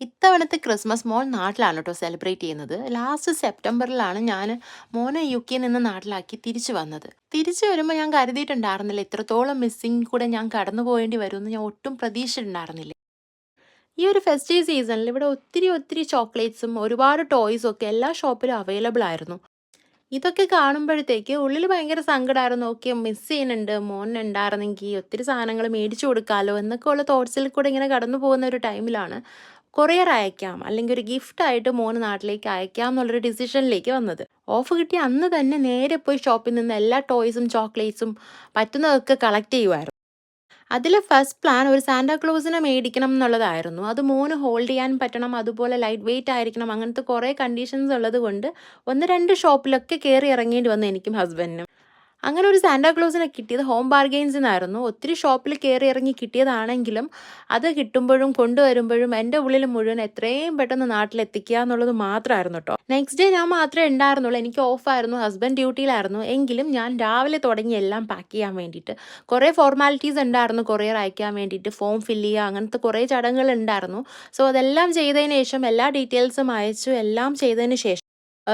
ഇത്തവണത്തെ ക്രിസ്മസ് മോൻ നാട്ടിലാണ് കേട്ടോ സെലിബ്രേറ്റ് ചെയ്യുന്നത്. ലാസ്റ്റ് സെപ്റ്റംബറിലാണ് ഞാൻ മോനെ യു.കെയിൽ നിന്ന് നാട്ടിലാക്കി തിരിച്ചു വന്നത്. തിരിച്ചു വരുമ്പോൾ ഞാൻ കരുതിയിട്ടുണ്ടായിരുന്നില്ല ഇത്രത്തോളം മിസ്സിങ് കൂടെ ഞാൻ കടന്നു പോകേണ്ടി വരുമെന്ന് ഞാൻ ഒട്ടും പ്രതീക്ഷിച്ചിട്ടുണ്ടായിരുന്നില്ല. ഈ ഒരു ഫെസ്റ്റീവ് സീസണിൽ ഇവിടെ ഒത്തിരി ഒത്തിരി ചോക്ലേറ്റ്സും ഒരുപാട് ടോയ്സും ഒക്കെ എല്ലാ ഷോപ്പിലും അവൈലബിൾ ആയിരുന്നു. ഇതൊക്കെ കാണുമ്പോഴത്തേക്ക് ഉള്ളിൽ ഭയങ്കര സങ്കടമായിരുന്നു. ഓക്കെ, മിസ് ചെയ്യുന്നുണ്ട്, മോൻ ഉണ്ടായിരുന്നെങ്കിൽ ഒത്തിരി സാധനങ്ങൾ മേടിച്ചു കൊടുക്കാമല്ലോ എന്നൊക്കെ ഉള്ള തോട്ട്സിൽ കൂടെ ഇങ്ങനെ കടന്നു പോകുന്ന ഒരു ടൈമിലാണ് കൊറിയർ അയക്കാം അല്ലെങ്കിൽ ഒരു ഗിഫ്റ്റായിട്ട് മോന് നാട്ടിലേക്ക് അയക്കാം എന്നുള്ളൊരു ഡിസിഷനിലേക്ക് വന്നത്. ഓഫ് കിട്ടിയ അന്ന് തന്നെ നേരെ പോയി ഷോപ്പിൽ നിന്ന് എല്ലാ ടോയ്സും ചോക്ലേറ്റ്സും പറ്റുന്നതൊക്കെ കളക്ട് ചെയ്യുമായിരുന്നു. അതിലെ ഫസ്റ്റ് പ്ലാൻ ഒരു സാന്റാക്ലോസിനെ മേടിക്കണം എന്നുള്ളതായിരുന്നു. അത് മോന് ഹോൾഡ് ചെയ്യാൻ പറ്റണം, അതുപോലെ ലൈറ്റ് വെയിറ്റ് ആയിരിക്കണം, അങ്ങനത്തെ കുറേ കണ്ടീഷൻസ് ഉള്ളത് കൊണ്ട് 1-2 ഷോപ്പിലൊക്കെ കയറി ഇറങ്ങേണ്ടി വന്നു എനിക്കും ഹസ്ബൻഡിനും. അങ്ങനെ ഒരു സാന്റാക്ലോസിനെ കിട്ടിയത് ഹോം ബാർഗെയിൻസിൽ നിന്നായിരുന്നു. ഒത്തിരി ഷോപ്പിൽ കയറി ഇറങ്ങി കിട്ടിയതാണെങ്കിലും അത് കിട്ടുമ്പോഴും കൊണ്ടുവരുമ്പോഴും എൻ്റെ ഉള്ളിൽ മുഴുവൻ എത്രയും പെട്ടെന്ന് നാട്ടിലെത്തിക്കുക എന്നുള്ളത് മാത്രമായിരുന്നു കേട്ടോ. നെക്സ്റ്റ് ഡേ ഞാൻ മാത്രമേ ഉണ്ടായിരുന്നുള്ളൂ. എനിക്ക് ഓഫായിരുന്നു, ഹസ്ബൻഡ് ഡ്യൂട്ടിയിലായിരുന്നു. എങ്കിലും ഞാൻ രാവിലെ തുടങ്ങി എല്ലാം പാക്ക് ചെയ്യാൻ വേണ്ടിയിട്ട്. കുറേ ഫോർമാലിറ്റീസ് ഉണ്ടായിരുന്നു കൊറിയർ അയക്കാൻ വേണ്ടിയിട്ട്, ഫോം ഫില്ല് ചെയ്യുക, അങ്ങനത്തെ കുറേ ചടങ്ങുകൾ ഉണ്ടായിരുന്നു. സോ അതെല്ലാം ചെയ്തതിന് ശേഷം എല്ലാ ഡീറ്റെയിൽസും അയച്ചു. എല്ലാം ചെയ്തതിന് ശേഷം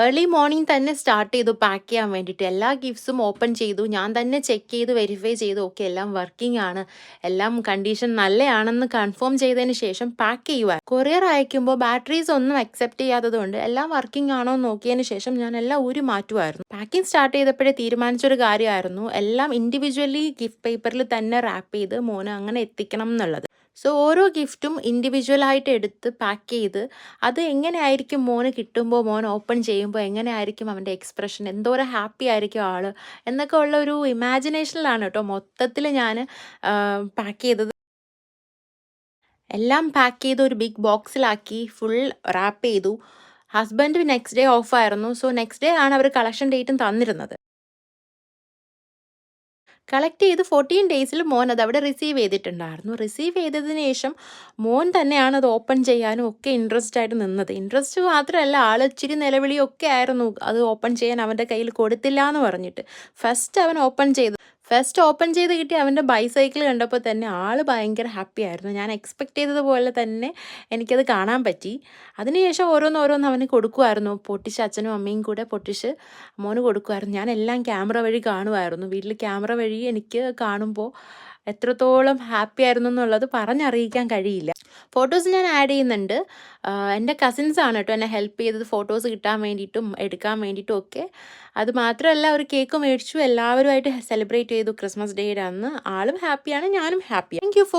ഏർലി മോർണിംഗ് തന്നെ സ്റ്റാർട്ട് ചെയ്തു പാക്ക് ചെയ്യാൻ വേണ്ടിയിട്ട്. എല്ലാ ഗിഫ്റ്റ്സും ഓപ്പൺ ചെയ്തു. ഞാൻ തന്നെ ചെക്ക് ചെയ്ത് വെരിഫൈ ചെയ്തു. ഓക്കെ, എല്ലാം വർക്കിംഗ് ആണ്, എല്ലാം കണ്ടീഷൻ നല്ലതാണെന്ന് കൺഫേം ചെയ്തതിന് ശേഷം പാക്ക് ചെയ്യുക. കൊറിയർ അയക്കുമ്പോൾ ബാറ്ററീസ് ഒന്നും അക്സെപ്റ്റ് ചെയ്യാത്തത് കൊണ്ട് എല്ലാം വർക്കിംഗ് ആണോ എന്ന് നോക്കിയതിന് ശേഷം ഞാൻ എല്ലാം ഊരി മാറ്റുമായിരുന്നു. പാക്കിംഗ് സ്റ്റാർട്ട് ചെയ്തപ്പോഴേ തീരുമാനിച്ചൊരു കാര്യമായിരുന്നു, എല്ലാം ഇൻഡിവിജ്വലി ഗിഫ്റ്റ് പേപ്പറിൽ തന്നെ റാപ്പ് ചെയ്ത് മോന് അങ്ങനെ എത്തിക്കണം എന്നുള്ളത്. സോ ഓരോ ഗിഫ്റ്റും ഇൻഡിവിജ്വലായിട്ട് എടുത്ത് പാക്ക് ചെയ്ത് അത് എങ്ങനെയായിരിക്കും മോന് കിട്ടുമ്പോൾ, മോൻ ഓപ്പൺ ചെയ്യുമ്പോൾ എങ്ങനെയായിരിക്കും അവൻ്റെ എക്സ്പ്രഷൻ, എന്തോരം ഹാപ്പി ആയിരിക്കും ആൾ എന്നൊക്കെ ഉള്ള ഒരു ഇമാജിനേഷനിലാണ് കേട്ടോ മൊത്തത്തിൽ ഞാൻ പാക്ക് ചെയ്തത്. എല്ലാം പാക്ക് ചെയ്ത് ഒരു ബിഗ് ബോക്സിലാക്കി ഫുൾ റാപ്പ് ചെയ്തു. ഹസ്ബൻഡ് നെക്സ്റ്റ് ഡേ ഓഫായിരുന്നു. സോ നെക്സ്റ്റ് ഡേ ആണ് അവർ കളക്ഷൻ ഡേറ്റും തന്നിരുന്നത്. കളക്ട് ചെയ്ത് 14 ഡേയ്സിൽ മോൻ അത് അവിടെ റിസീവ് ചെയ്തിട്ടുണ്ടായിരുന്നു. റിസീവ് ചെയ്തതിന് ശേഷം മോൻ തന്നെയാണ് അത് ഓപ്പൺ ചെയ്യാനും ഒക്കെ ഇൻട്രസ്റ്റ് ആയിട്ട് നിന്നത്. ഇൻട്രസ്റ്റ് മാത്രമല്ല, ആൾ ഇച്ചിരി നിലവിളിയൊക്കെ ആയിരുന്നു അത് ഓപ്പൺ ചെയ്യാൻ അവൻ്റെ കയ്യിൽ കൊടുത്തില്ല എന്ന് പറഞ്ഞിട്ട്. ഫസ്റ്റ് ഓപ്പൺ ചെയ്ത് കിട്ടി അവൻ്റെ ബൈസൈക്കിൾ കണ്ടപ്പോൾ തന്നെ ആൾ ഭയങ്കര ഹാപ്പി ആയിരുന്നു. ഞാൻ എക്സ്പെക്ട് ചെയ്തതുപോലെ തന്നെ എനിക്കത് കാണാൻ പറ്റി. അതിനുശേഷം ഓരോന്നോരോന്ന് അവന് കൊടുക്കുമായിരുന്നു. പൊട്ടിച്ച് അച്ഛനും അമ്മയും കൂടെ പൊട്ടിച്ച് മോന് കൊടുക്കുമായിരുന്നു. ഞാൻ എല്ലാം ക്യാമറ വഴി കാണുമായിരുന്നു. വീട്ടിൽ ക്യാമറ വഴി എനിക്ക് കാണുമ്പോൾ എത്രത്തോളം ഹാപ്പി ആയിരുന്നു എന്നുള്ളത് പറഞ്ഞറിയിക്കാൻ കഴിയില്ല. ഫോട്ടോസ് ഞാൻ ആഡ് ചെയ്യുന്നുണ്ട്. എൻ്റെ കസിൻസാണ് കേട്ടോ എന്നെ ഹെൽപ്പ് ചെയ്തത് ഫോട്ടോസ് കിട്ടാൻ വേണ്ടിയിട്ടും എടുക്കാൻ വേണ്ടിയിട്ടും ഒക്കെ. അത് മാത്രമല്ല, ഒരു കേക്ക് മേടിച്ചു, എല്ലാവരുമായിട്ട് സെലിബ്രേറ്റ് ചെയ്തു ക്രിസ്മസ് ഡേയുടെ അന്ന്. ആളും ഹാപ്പിയാണ്, ഞാനും ഹാപ്പിയാണ്. Thank you for